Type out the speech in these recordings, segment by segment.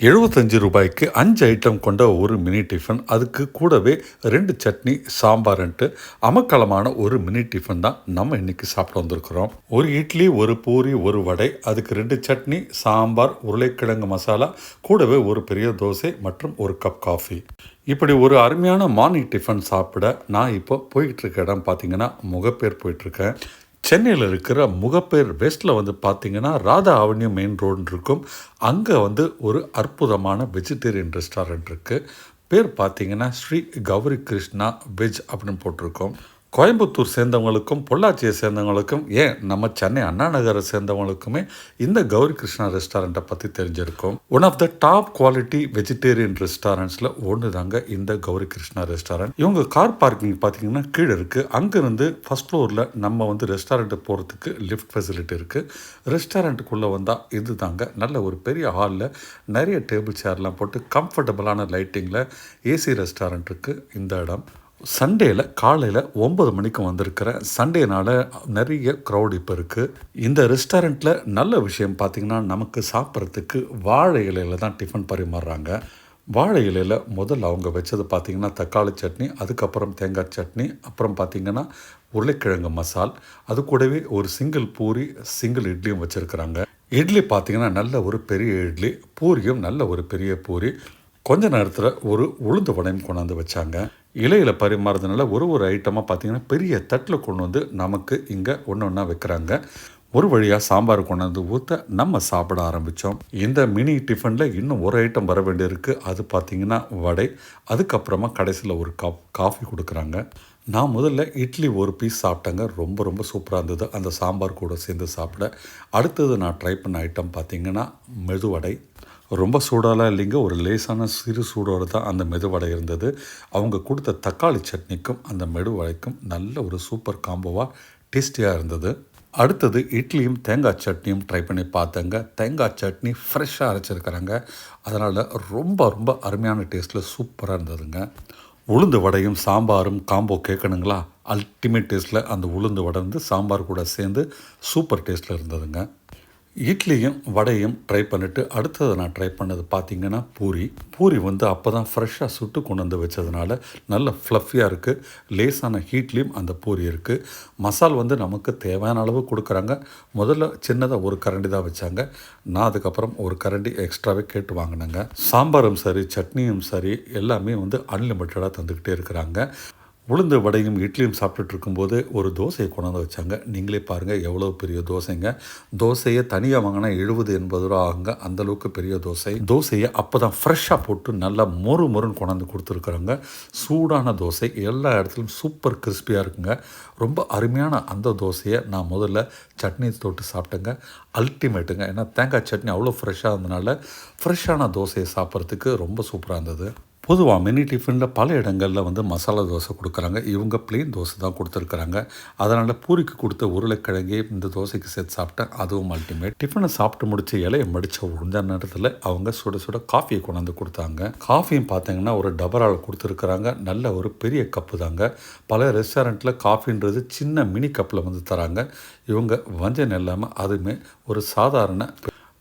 ரூ. 75க்கு 5 ஐட்டம் கொண்ட ஒரு மினி டிஃபன், அதுக்கு கூடவே 2 சட்னி, சாம்பார்ன்ட்டு அமர்க்களமான ஒரு மினி டிஃபன் தான் நம்ம இன்னைக்கு சாப்பிட வந்திருக்கிறோம். ஒரு இட்லி, ஒரு பூரி, ஒரு வடை, அதுக்கு 2 சட்னி, சாம்பார், உருளைக்கிழங்கு மசாலா, கூடவே ஒரு பெரிய தோசை மற்றும் ஒரு கப் காஃபி. இப்படி ஒரு அருமையான மார்னிங் டிஃபன் சாப்பிட நான் இப்போ போயிட்டு இருக்க இடம் பார்த்தீங்கன்னா முகப்பேர் போயிட்டுருக்கேன். சென்னையில் இருக்கிற முகப்பேர் வெஸ்ட்டில் வந்து பார்த்தீங்கன்னா ராதா அவென்யூ மெயின் ரோடு இருக்கும். அங்கே வந்து ஒரு அற்புதமான வெஜிடேரியன் ரெஸ்டாரண்ட் இருக்குது. பேர் பார்த்தீங்கன்னா ஸ்ரீ கௌரி கிருஷ்ணா வெஜ் அப்படின்னு போட்டிருக்கோம். கோயம்புத்தூர் சேர்ந்தவங்களுக்கும் பொள்ளாச்சியை சேர்ந்தவங்களுக்கும் ஏன் நம்ம சென்னை அண்ணா நகரை சேர்ந்தவங்களுக்குமே இந்த கௌரி கிருஷ்ணா ரெஸ்டாரண்ட்டை பற்றி தெரிஞ்சிருக்கும். One of the top quality vegetarian ரெஸ்டாரண்ட்ஸில் ஒன்று தாங்க இந்த கௌரி கிருஷ்ணா ரெஸ்டாரண்ட். இவங்க கார் பார்க்கிங் பார்த்தீங்கன்னா கீழே இருக்குது. அங்கேருந்து ஃபஸ்ட் ஃப்ளோரில் நம்ம வந்து ரெஸ்டாரண்ட்டு போகிறதுக்கு லிஃப்ட் ஃபெசிலிட்டி இருக்குது. ரெஸ்டாரண்ட்டுக்குள்ளே வந்தால் இது தாங்க நல்ல ஒரு பெரிய ஹாலில் நிறைய டேபிள் சேர்லாம் போட்டு கம்ஃபர்டபுளான லைட்டிங்கில் ஏசி ரெஸ்டாரண்ட் இருக்குது இந்த இடம். சண்டேயில் காலையில் 9 மணிக்கு வந்திருக்கிறேன். சண்டேனால் நிறைய க்ரௌட் இப்போ இருக்குது. இந்த ரெஸ்டாரண்ட்டில் நல்ல விஷயம் பார்த்திங்கன்னா நமக்கு சாப்பிட்றதுக்கு வாழை இலையில் தான் டிஃபன் பரிமாறுறாங்க. வாழை இலையில் முதல்ல அவங்க வச்சது பார்த்திங்கன்னா தக்காளி சட்னி, அதுக்கப்புறம் தேங்காய் சட்னி, அப்புறம் பார்த்திங்கன்னா உருளைக்கிழங்கு மசால், அது கூடவே ஒரு சிங்கிள் பூரி, சிங்கிள் இட்லியும் வச்சுருக்குறாங்க. இட்லி பார்த்திங்கன்னா நல்ல ஒரு பெரிய இட்லி, பூரியும் நல்ல ஒரு பெரிய பூரி. கொஞ்ச நேரத்தில் ஒரு உளுந்து வடையும் கொண்டாந்து வச்சாங்க. இலையில் பரிமாறதுனால ஒரு ஐட்டமாக பார்த்திங்கன்னா பெரிய தட்டில் கொண்டு வந்து நமக்கு இங்கே ஒன்று ஒன்றா வைக்கிறாங்க. ஒரு வழியாக சாம்பார் கொண்டாந்து ஊற்ற நம்ம சாப்பிட ஆரம்பித்தோம். இந்த மினி டிஃபனில் இன்னும் ஒரு ஐட்டம் வர வேண்டியிருக்கு. அது பார்த்திங்கன்னா வடை, அதுக்கப்புறமா கடைசியில் ஒரு கப் காஃபி கொடுக்குறாங்க. நான் முதல்ல இட்லி ஒரு பீஸ் சாப்பிட்டேங்க. ரொம்ப சூப்பராக இருந்தது அந்த சாம்பார் கூட சேர்ந்து சாப்பிட. அடுத்தது நான் ட்ரை பண்ண ஐட்டம் பார்த்திங்கன்னா மெதுவடை. ரொம்ப சூடாலாம் இல்லைங்க, ஒரு லேசான சிறு சூடோடு தான் அந்த மெதுவடை இருந்தது. அவங்க கொடுத்த தக்காளி சட்னிக்கும் அந்த மெதுவடைக்கும் நல்ல ஒரு சூப்பர் காம்போவாக டேஸ்டியாக இருந்தது. அடுத்தது இட்லியும் தேங்காய் சட்னியும் ட்ரை பண்ணி பார்த்தேங்க. தேங்காய் சட்னி ஃப்ரெஷ்ஷாக அரைச்சிருக்கிறாங்க. அதனால் ரொம்ப அருமையான டேஸ்ட்டில் சூப்பராக இருந்ததுங்க. உளுந்து வடையும் சாம்பாரும் காம்போ கேட்கணுங்களா? அல்டிமேட் டேஸ்ட்டில் அந்த உளுந்து வடை வந்து சாம்பார் கூட சேர்ந்து சூப்பர் டேஸ்ட்டில் இருந்ததுங்க. இட்லியும் வடையும் ட்ரை பண்ணிவிட்டு அடுத்தது நான் ட்ரை பண்ணது பார்த்திங்கன்னா பூரி வந்து அப்போ தான் ஃப்ரெஷ்ஷாக சுட்டு கொண்டு வந்து வச்சதுனால நல்ல ஃப்ளஃபியாக இருக்குது. லேசான ஹீட்லேயும் அந்த பூரி இருக்குது. மசால் வந்து நமக்கு தேவையான அளவு கொடுக்குறாங்க. முதல்ல சின்னதாக ஒரு கரண்டி தான் வச்சாங்க. நான் அதுக்கப்புறம் ஒரு கரண்டி எக்ஸ்ட்ராவே கேட்டு வாங்கினேங்க. சாம்பாரும் சரி, சட்னியும் சரி, எல்லாமே வந்து அன்லிமிட்டடாக தந்துக்கிட்டே இருக்கிறாங்க. உளுந்து வடையும் இட்லியும் சாப்பிட்டுட்டு இருக்கும்போது ஒரு தோசையை கொண்டாந்து வச்சாங்க. நீங்களே பாருங்கள் எவ்வளோ பெரிய தோசைங்க. தோசையை தனியாக வாங்கினா 70-80 ரூபா ஆகுங்க. அந்தளவுக்கு பெரிய தோசையை அப்போ தான் ஃப்ரெஷ்ஷாக போட்டு நல்லா மொறுன்னு கொண்டாந்து கொடுத்துருக்குறாங்க. சூடான தோசை எல்லா இடத்துலையும் சூப்பர் கிறிஸ்பியாக இருக்குங்க. ரொம்ப அருமையான அந்த தோசையை நான் முதல்ல சட்னி தொட்டு சாப்பிட்டேங்க. அல்டிமேட்டுங்க. ஏன்னா தேங்காய் சட்னி அவ்வளோ ஃப்ரெஷ்ஷாக இருந்தனால ஃப்ரெஷ்ஷான தோசையை சாப்பிட்றதுக்கு ரொம்ப சூப்பராக இருந்தது. பொதுவாக மினி டிஃபனில் பல இடங்களில் வந்து மசாலா தோசை கொடுக்குறாங்க. இவங்க பிளெயின் தோசை தான் கொடுத்துருக்குறாங்க. அதனால் பூரிக்கு கொடுத்த உருளைக்கிழங்கே இந்த தோசைக்கு சேர்த்து சாப்பிட்டேன். அதுவும் அல்டிமேட். டிஃபனை சாப்பிட்டு முடிச்சு இலையை மடித்த உந்த நேரத்தில் அவங்க சுட காஃபியை கொண்டாந்து கொடுத்தாங்க. காஃபியும் பார்த்தீங்கன்னா ஒரு டபரால் கொடுத்துருக்குறாங்க. நல்ல ஒரு பெரிய கப்பு தாங்க. பல ரெஸ்டாரண்ட்டில் காஃபின்றது சின்ன மினி கப்பில் வந்து தராங்க. இவங்க வஞ்சம் இல்லாமல் அதுவுமே ஒரு சாதாரண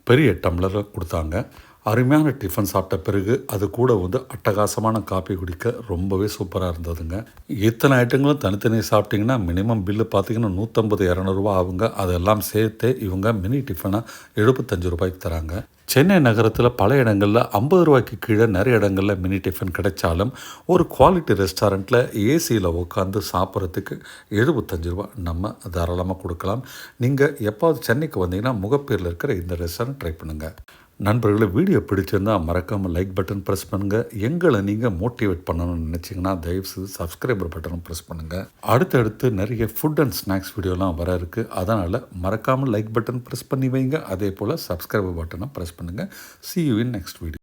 பெரிய டம்ளரில் கொடுத்தாங்க. அருமையான டிஃபன் சாப்பிட்ட பிறகு அது கூட வந்து அட்டகாசமான காப்பி குடிக்க ரொம்பவே சூப்பராக இருந்ததுங்க. இத்தனை ஐட்டங்களும் தனித்தனியாக சாப்பிட்டிங்கன்னா மினிமம் பில்லு பார்த்திங்கன்னா 150-200 ரூபா ஆகுங்க. அதெல்லாம் சேர்த்து இவங்க மினி டிஃபனாக 75 ரூபாய்க்கு தராங்க. சென்னை நகரத்தில் பல இடங்களில் 50 ரூபாய்க்கு கீழே நிறைய இடங்களில் மினி டிஃபன் கிடைச்சாலும் ஒரு குவாலிட்டி ரெஸ்டாரண்ட்டில் ஏசியில் உட்காந்து சாப்பிட்றதுக்கு 75 ரூபா நம்ம தாராளமாக கொடுக்கலாம். நீங்கள் எப்போது சென்னைக்கு வந்தீங்கன்னா முகப்பேரில் இருக்கிற இந்த ரெஸ்டாரண்ட் ட்ரை பண்ணுங்கள். நண்பர்களே, வீடியோ பிடிச்சிருந்தால் மறக்காமல் லைக் பட்டன் ப்ரெஸ் பண்ணுங்கள். எங்களை நீங்கள் மோட்டிவேட் பண்ணணும்னு நினச்சிங்கன்னா தயவுசெய்து சப்ஸ்கிரைபர் பட்டனும் ப்ரெஸ் பண்ணுங்கள். அடுத்தடுத்து நிறைய ஃபுட் அண்ட் ஸ்நாக்ஸ் வீடியோலாம் வர இருக்குது. அதனால் மறக்காமல் லைக் பட்டன் ப்ரெஸ் பண்ணி வைங்க. அதே போல் சப்ஸ்கிரைபர் பட்டனை ப்ரெஸ் பண்ணுங்கள். See you in next video.